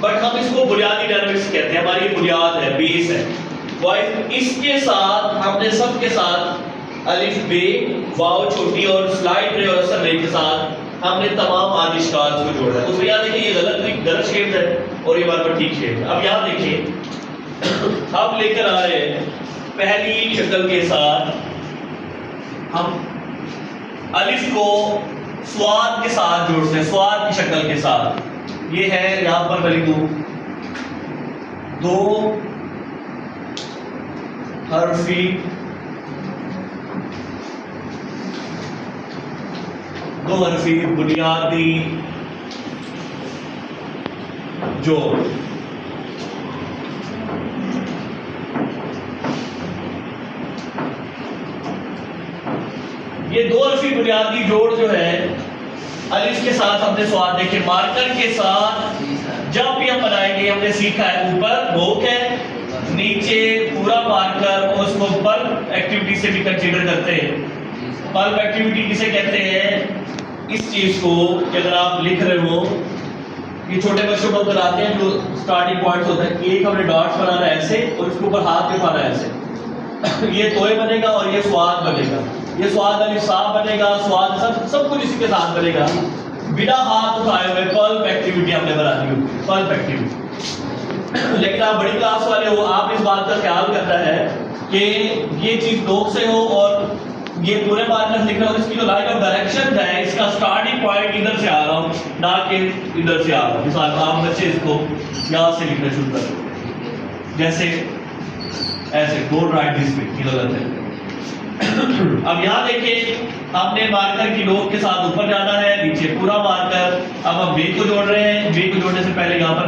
But हम इसको बुनियादी डायनामिक्स कहते हैं, हमारी बुनियाद है, बेस है। वाइज इसके साथ हमने सबके साथ अलिफ बे वाव छोटी और स्लाइड रे और असर रे के साथ हमने तमाम आदिशकाल को जोड़ा है। तो यहाँ देखिए ये गलत शेप है और ये हमारे पर ठीक शेप है। अब यहाँ देखिए हम लेकर आ रहे हैं पहली शक्ल के साथ, हम अलिफ को स्वाद के साथ जोड़ते हैं, स्वाद की शक्ल के साथ। ये है यहां पर मैं लिखूं दो हरफी बुनियादी जोड़। ये दो हरफी बुनियादी जोड़ जो है अलिफ के साथ हमने स्वाद देखे, मार्कर के साथ जब भी हम बनाएंगे हमने सीखा है ऊपर रोक है, नीचे पूरा मार्कर, उसको पल्प एक्टिविटी से भी कंसीडर करते हैं। पल्प एक्टिविटी किसे कहते हैं? इस चीज को कि अगर आप लिख रहे हो, ये छोटे बच्चों को कराते हैं जो स्टार्टिंग पॉइंट्स होते हैं, एक हमने डॉट्स बनाना है ऐसे और इसके ऊपर हाथ दिखाना है ऐसे ये तोय बनेगा और ये स्वाद बनेगा, ये स्वाद अलिफ साफ बनेगा, स्वाद सब कुछ इसी के साथ बनेगा बिना हाथ उठाए हुए। पल्प एक्टिविटी हमने बना दी होगी, पल्प एक्टिविटी। लेकिन आप बड़ी क्लास वाले हो, आप इस बात का ख्याल करना है कि ये चीज लोग से हो और ये पूरे मार्कर लिख रहे हो, इसकी जो लाइन ऑफ डायरेक्शन है, इसका स्टार्टिंग पॉइंट इधर से आ रहा हूँ ना कि इधर से आ रहा हूँ। मिसाल आप बच्चे इसको यहाँ से लिखना शुरू करें, जैसे ऐसे डोंट राइट दिस वे, ये गलत है। अब यहाँ देखिए हमने मार्कर की नोक के साथ ऊपर जाना है, नीचे पूरा मार्कर। अब हम बे को जोड़ रहे हैं, बे को जोड़ने से पहले यहाँ पर